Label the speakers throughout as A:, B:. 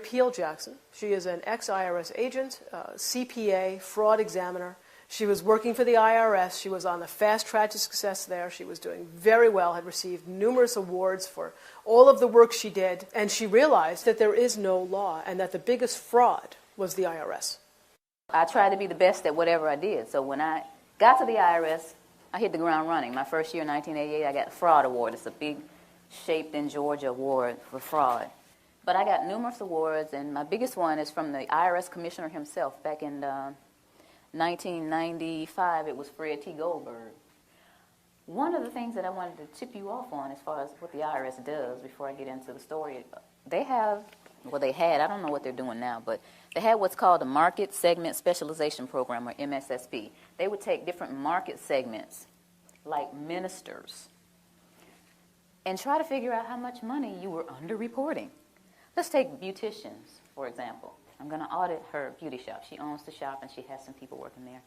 A: Peel Jackson. She is an ex-IRS agent, CPA, fraud examiner. She was working for the IRS. She was on the fast track to success there. She was doing very well, had received numerous awards for all of the work she did. And she realized that there is no law and that the biggest fraud was the IRS.
B: I tried to be the best at whatever I did. So when I got to the IRS, I hit the ground running. My first year in 1988, I got the Fraud Award. It's a big Shaped in Georgia award for fraud. But I got numerous awards, and my biggest one is from the IRS commissioner himself back in 1995. It was Fred T. Goldberg. One of the things that I wanted to tip you off on as far as what the IRS does before I get into the story, they had, I don't know what they're doing now, but they had what's called a Market Segment Specialization Program, or MSSP. They would take different market segments, like ministers, and try to figure out how much money you were underreporting. Let's take beauticians, for example. I'm going to audit her beauty shop. She owns the shop, and she has some people working there.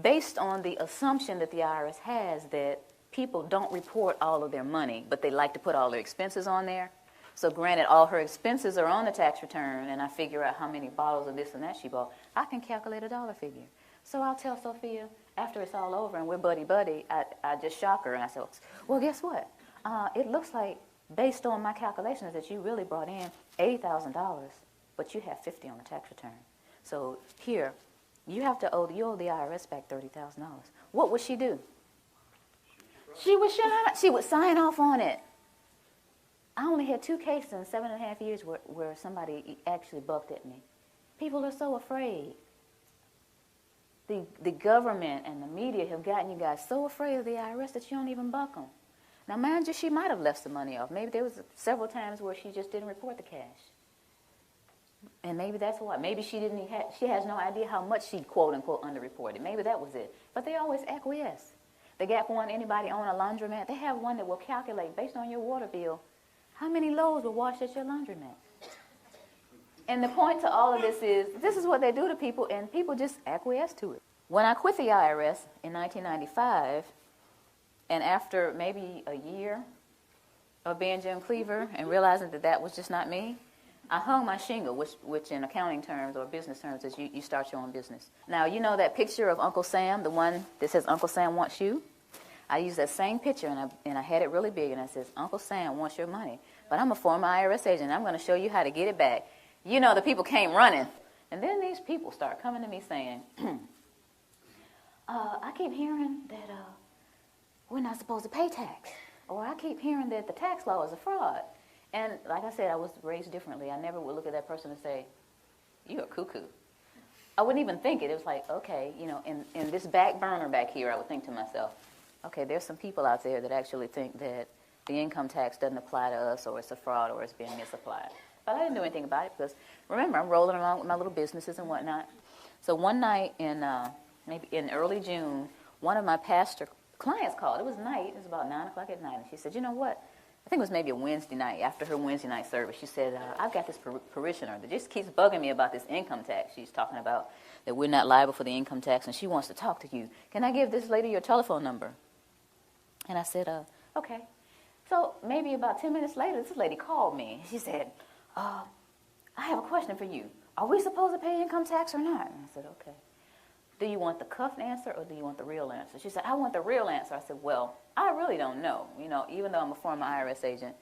B: Based on the assumption that the IRS has that people don't report all of their money, but they like to put all their expenses on there. So granted, all her expenses are on the tax return, and I figure out how many bottles of this and that she bought, I can calculate a dollar figure. So I'll tell Sophia, after it's all over and we're buddy-buddy, I just shock her, and I say, well, guess what? It looks like, based on my calculations, that you really brought in $80,000, but you have $50 on the tax return. So here, you owe the IRS back $30,000. What would she do? She would sign off on it. I only had 2 cases in 7.5 years where somebody actually bucked at me. People are so afraid. The government and the media have gotten you guys so afraid of the IRS that you don't even buck them. Now, mind you, she might have left some money off. Maybe there was several times where she just didn't report the cash. And maybe that's why. Maybe she has no idea how much she, quote unquote, underreported. Maybe that was it. But they always acquiesce. They got one, anybody own a laundromat, they have one that will calculate based on your water bill how many loads were washed at your laundromat. And the point to all of this is what they do to people, and people just acquiesce to it. When I quit the IRS in 1995, and after maybe a year of being Jim Cleaver and realizing that that was just not me, I hung my shingle, which in accounting terms or business terms is you start your own business. Now, you know that picture of Uncle Sam, the one that says Uncle Sam wants you? I used that same picture, and I had it really big, and I says, Uncle Sam wants your money, but I'm a former IRS agent. I'm going to show you how to get it back. You know, the people came running. And then these people start coming to me saying, I keep hearing that we're not supposed to pay tax. Or I keep hearing that the tax law is a fraud. And like I said, I was raised differently. I never would look at that person and say, you're a cuckoo. I wouldn't even think it. It was like, okay, you know, in this back burner back here, I would think to myself, okay, there's some people out there that actually think that the income tax doesn't apply to us, or it's a fraud, or it's being misapplied. But I didn't do anything about it because, remember, I'm rolling around with my little businesses and whatnot. So one night maybe in early June, one of my pastor clients called. It was night. It was about 9 o'clock at night. And she said, you know what? I think it was maybe a Wednesday night, after her Wednesday night service. She said, I've got this parishioner that just keeps bugging me about this income tax. She's talking about that we're not liable for the income tax, and she wants to talk to you. Can I give this lady your telephone number? And I said, okay. So maybe about 10 minutes later, this lady called me. She said, I have a question for you. Are we supposed to pay income tax or not? And I said, okay. Do you want the cuffed answer or do you want the real answer? She said, I want the real answer. I said, well, I really don't know. You know, even though I'm a former IRS agent,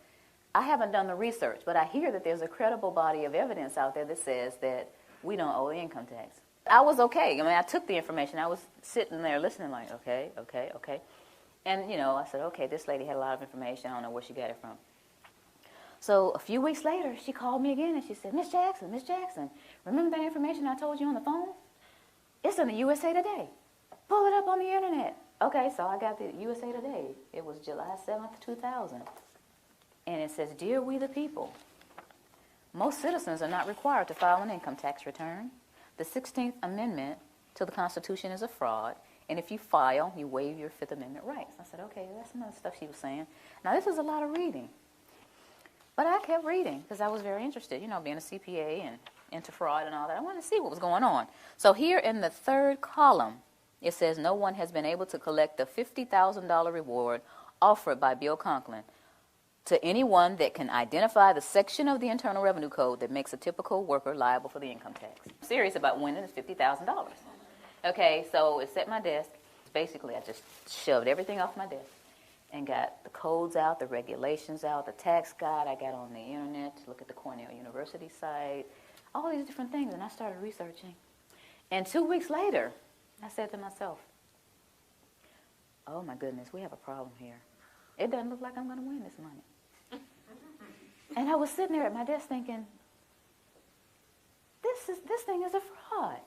B: I haven't done the research, but I hear that there's a credible body of evidence out there that says that we don't owe the income tax. I was okay. I mean, I took the information. I was sitting there listening like, okay. And, you know, I said, okay, this lady had a lot of information. I don't know where she got it from. So a few weeks later, she called me again, and she said, Miss Jackson, remember that information I told you on the phone? It's in the USA Today. Pull it up on the internet. Okay, so I got the USA Today. It was July 7th, 2000. And it says, Dear we the people, most citizens are not required to file an income tax return. The 16th Amendment to the Constitution is a fraud. And if you file, you waive your Fifth Amendment rights. I said, okay, that's some of the stuff she was saying. Now, this is a lot of reading. But I kept reading because I was very interested, you know, being a CPA and into fraud and all that. I wanted to see what was going on. So here in the third column, it says, no one has been able to collect the $50,000 reward offered by Bill Conklin. to anyone that can identify the section of the Internal Revenue Code that makes a typical worker liable for the income tax. I'm serious about winning is $50,000. Okay, so it's at my desk. Basically, I just shoved everything off my desk and got the codes out, the regulations out, the tax guide I got on the internet to look at the Cornell University site, all these different things, and I started researching. And 2 weeks later, I said to myself, oh my goodness, we have a problem here. It doesn't look like I'm going to win this money. And I was sitting there at my desk thinking, this thing is a fraud.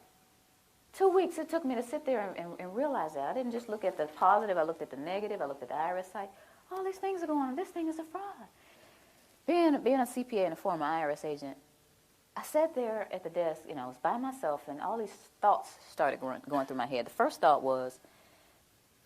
B: 2 weeks it took me to sit there and realize that. I didn't just look at the positive, I looked at the negative, I looked at the IRS site. All these things are going on. This thing is a fraud. Being a CPA and a former IRS agent, I sat there at the desk, I was by myself, and all these thoughts started going through my head. The first thought was,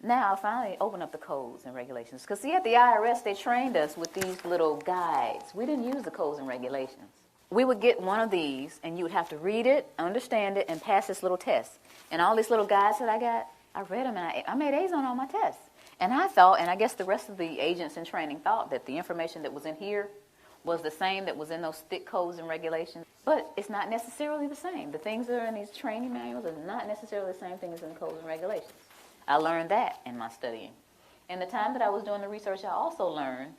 B: now I'll finally open up the codes and regulations. Because see, at the IRS, they trained us with these little guides. We didn't use the codes and regulations. We would get one of these, and you would have to read it, understand it, and pass this little test. And all these little guides that I got, I read them, and I made A's on all my tests. And I thought, and I guess the rest of the agents in training thought, that the information that was in here was the same that was in those thick codes and regulations. But it's not necessarily the same. The things that are in these training manuals are not necessarily the same thing as in the codes and regulations. I learned that in my studying. In the time that I was doing the research, I also learned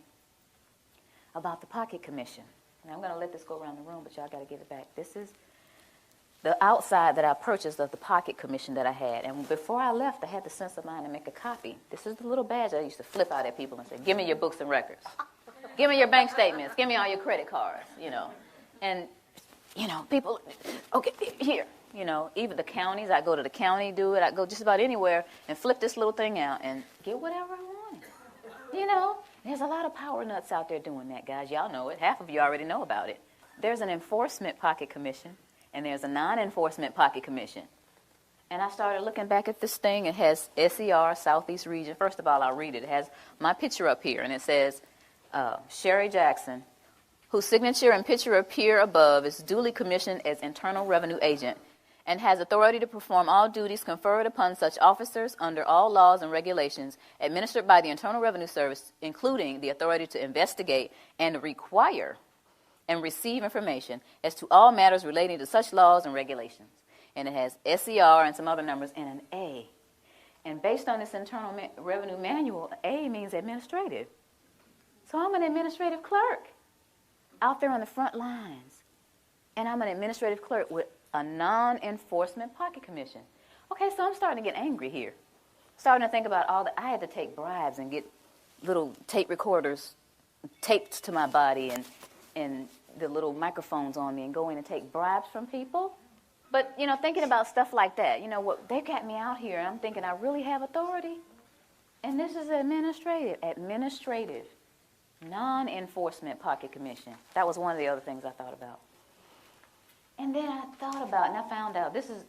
B: about the pocket commission. And I'm going to let this go around the room, but y'all got to give it back. This is the outside that I purchased of the pocket commission that I had. And before I left, I had the sense of mind to make a copy. This is the little badge I used to flip out at people and say, give me your books and records. Give me your bank statements. Give me all your credit cards, And, people, okay, here. Even the counties, I go to the county, do it. I go just about anywhere and flip this little thing out and get whatever I want. There's a lot of power nuts out there doing that, guys. Y'all know it. Half of you already know about it. There's an enforcement pocket commission, and there's a non-enforcement pocket commission. And I started looking back at this thing. It has SER, Southeast Region. First of all, I'll read it. It has my picture up here, and it says, Sherry Jackson, whose signature and picture appear above, is duly commissioned as Internal Revenue Agent and has authority to perform all duties conferred upon such officers under all laws and regulations administered by the Internal Revenue Service, including the authority to investigate and require and receive information as to all matters relating to such laws and regulations. And it has SER and some other numbers and an A. And based on this Internal Revenue Manual, A means administrative. So I'm an administrative clerk out there on the front lines. And I'm an administrative clerk with a non-enforcement pocket commission. Okay, so I'm starting to get angry here. Starting to think about I had to take bribes and get little tape recorders taped to my body and the little microphones on me and go in and take bribes from people. But, thinking about stuff like that, what they got me out here, and I'm thinking I really have authority. And this is administrative, non-enforcement pocket commission. That was one of the other things I thought about. And then I thought about, and I found out this is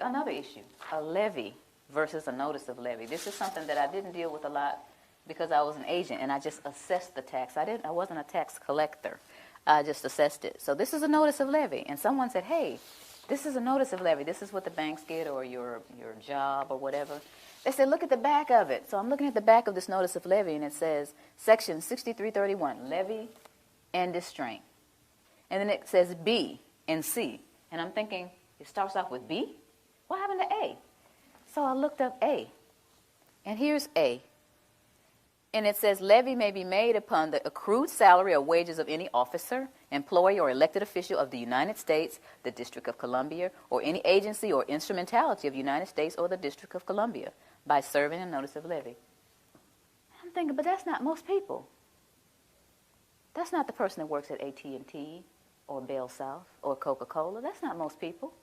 B: another issue, a levy versus a notice of levy. This is something that I didn't deal with a lot because I was an agent and I just assessed the tax. I wasn't a tax collector. I just assessed it. So this is a notice of levy. And someone said, hey, this is a notice of levy. This is what the banks get or your job or whatever. They said, look at the back of it. So I'm looking at the back of this notice of levy, and it says, Section 6331, levy and distraint. And then it says B and C. And I'm thinking, it starts off with B? What happened to A? So I looked up A. And here's A. And it says, levy may be made upon the accrued salary or wages of any officer, employee, or elected official of the United States, the District of Columbia, or any agency or instrumentality of the United States or the District of Columbia by serving a notice of levy. I'm thinking, but that's not most people. That's not the person that works at AT&T or Bell South or Coca-Cola. That's not most people.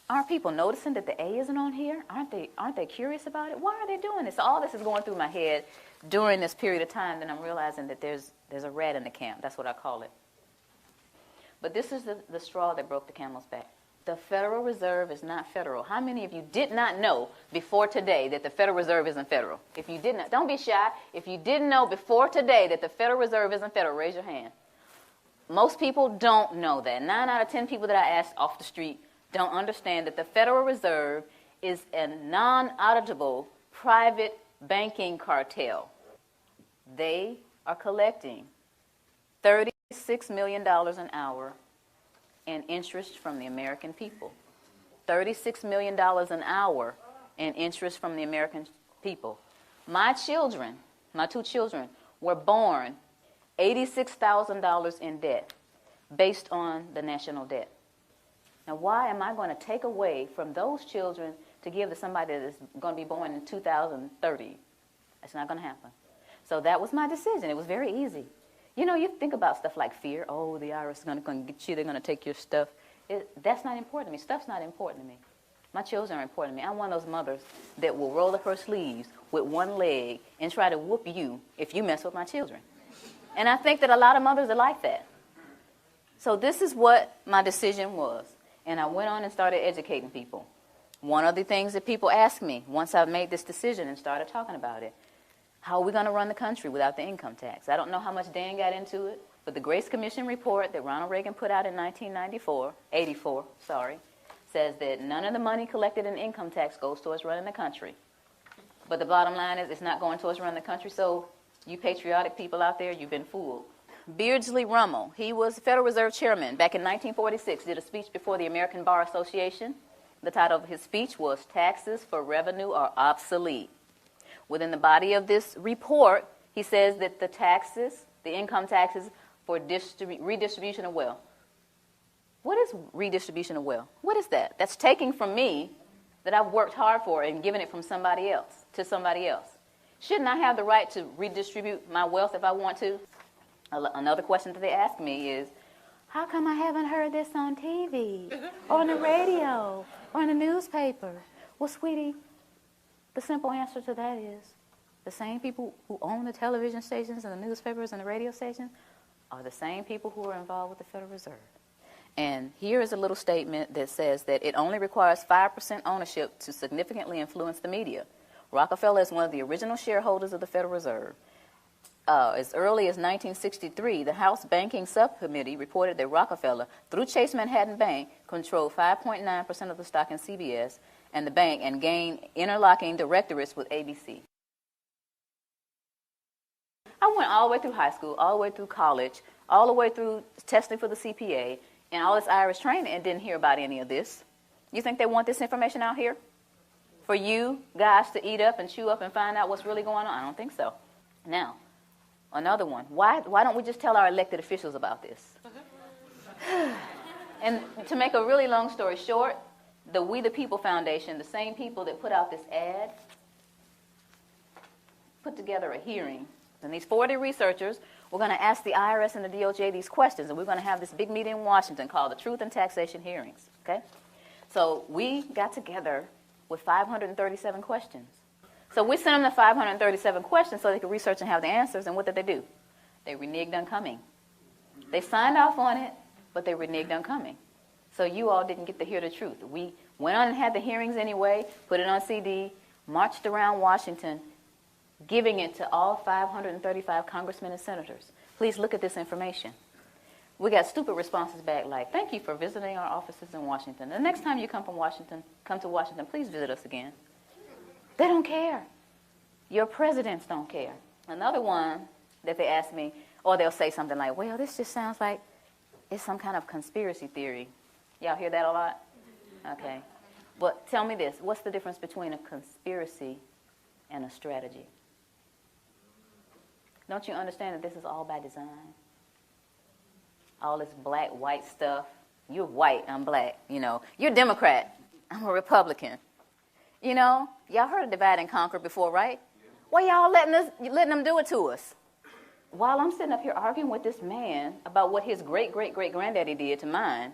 B: Aren't people noticing that the A isn't on here? Aren't they curious about it? Why are they doing this? All this is going through my head during this period of time, then I'm realizing that there's a rat in the camp. That's what I call it. But this is the straw that broke the camel's back. The Federal Reserve is not federal. How many of you did not know before today that the Federal Reserve isn't federal? If you didn't, don't be shy. If you didn't know before today that the Federal Reserve isn't federal, raise your hand. Most people don't know that. 9 out of 10 people that I asked off the street don't understand that the Federal Reserve is a non-auditable private banking cartel. They are collecting $36 million an hour in interest from the American people. $36 million an hour in interest from the American people. My children, my two children, were born $86,000 in debt based on the national debt. Now, why am I going to take away from those children to give to somebody that is going to be born in 2030? That's not going to happen. So that was my decision. It was very easy. You know, you think about stuff like fear. Oh, the IRS is going to get you. They're going to take your stuff. That's not important to me. Stuff's not important to me. My children are important to me. I'm one of those mothers that will roll up her sleeves with one leg and try to whoop you if you mess with my children. And I think that a lot of mothers are like that. So this is what my decision was. And I went on and started educating people. One of the things that people asked me once I made this decision and started talking about it, how are we going to run the country without the income tax? I don't know how much Dan got into it, but the Grace Commission report that Ronald Reagan put out in 1984, says that none of the money collected in income tax goes towards running the country. But the bottom line is it's not going towards running the country, so you patriotic people out there, you've been fooled. Beardsley Rummel, he was Federal Reserve Chairman back in 1946, did a speech before the American Bar Association. The title of his speech was Taxes for Revenue Are Obsolete. Within the body of this report, he says that the taxes, the income taxes for redistribution of wealth. What is redistribution of wealth? What is that? That's taking from me that I've worked hard for and giving it from somebody else to somebody else. Shouldn't I have the right to redistribute my wealth if I want to? Another question that they ask me is, how come I haven't heard this on TV or on the radio or in the newspaper? Well, sweetie, the simple answer to that is the same people who own the television stations and the newspapers and the radio stations are the same people who are involved with the Federal Reserve. And here is a little statement that says that it only requires 5% ownership to significantly influence the media. Rockefeller is one of the original shareholders of the Federal Reserve. As early as 1963, the House Banking Subcommittee reported that Rockefeller, through Chase Manhattan Bank, controlled 5.9% of the stock in CBS and the bank and gained interlocking directorates with ABC. I went all the way through high school, all the way through college, all the way through testing for the CPA, and all this IRS training and didn't hear about any of this. You think they want this information out here for you guys to eat up and chew up and find out what's really going on? I don't think so. Now, another one. Why don't we just tell our elected officials about this? And to make a really long story short, the We the People Foundation, the same people that put out this ad, put together a hearing. And these 40 researchers were going to ask the IRS and the DOJ these questions, and we're going to have this big meeting in Washington called the Truth and Taxation Hearings. Okay? So we got together with 537 questions. So we sent them the 537 questions so they could research and have the answers, and what did they do? They reneged on coming. They signed off on it, but they reneged on coming. So you all didn't get to hear the truth. We went on and had the hearings anyway, put it on CD, marched around Washington, giving it to all 535 congressmen and senators. Please look at this information. We got stupid responses back like, thank you for visiting our offices in Washington. The next time you come to Washington, please visit us again. They don't care. Your presidents don't care. Another one that they ask me, or they'll say something like, well, this just sounds like it's some kind of conspiracy theory. Y'all hear that a lot? Okay. But tell me this, what's the difference between a conspiracy and a strategy? Don't you understand that this is all by design? All this black, white stuff. You're white, I'm black, you know. You're a Democrat, I'm a Republican. You know, y'all heard of divide and conquer before, right? Why y'all letting them do it to us? While I'm sitting up here arguing with this man about what his great-great-great-granddaddy did to mine,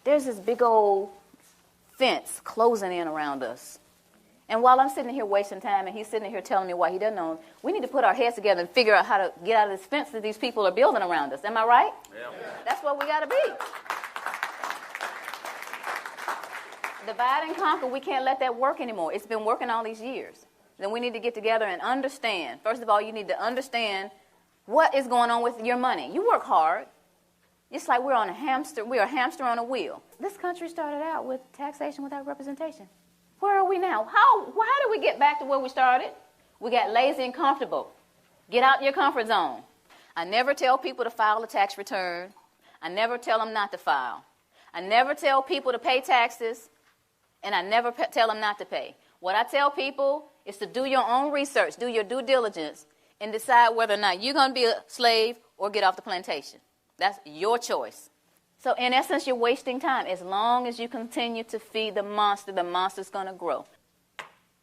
B: there's this big old fence closing in around us. And while I'm sitting here wasting time and he's sitting here telling me why he doesn't know, we need to put our heads together and figure out how to get out of this fence that these people are building around us. Am I right? Yeah. That's what we got to be. Divide and conquer, we can't let that work anymore. It's been working all these years. Then we need to get together and understand. First of all, you need to understand what is going on with your money. You work hard. It's like we're a hamster on a wheel. This country started out with taxation without representation. Where are we now? How did we get back to where we started? We got lazy and comfortable. Get out your comfort zone. I never tell people to file a tax return. I never tell them not to file. I never tell people to pay taxes, and I never tell them not to pay. What I tell people is to do your own research, do your due diligence, and decide whether or not you're going to be a slave or get off the plantation. That's your choice. So in essence, you're wasting time. As long as you continue to feed the monster's going to grow.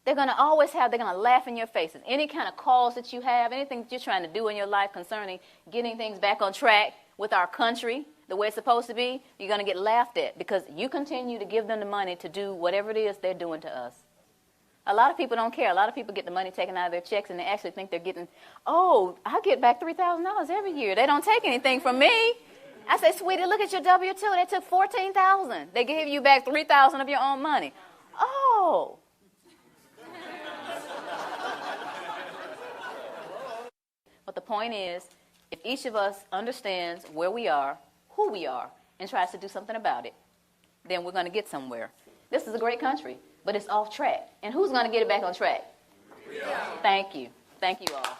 B: They're going to laugh in your faces. Any kind of cause that you have, anything that you're trying to do in your life concerning getting things back on track with our country, the way it's supposed to be, you're going to get laughed at because you continue to give them the money to do whatever it is they're doing to us. A lot of people don't care. A lot of people get the money taken out of their checks and they actually think they're getting, oh, I get back $3,000 every year. They don't take anything from me. I say, sweetie, look at your W-2. They took $14,000. They gave you back $3,000 of your own money. Oh. But the point is, if each of us understands where we are, who we are, and tries to do something about it, then we're going to get somewhere. This is a great country, but it's off track. And who's going to get it back on track? Yeah. Thank you. Thank you all.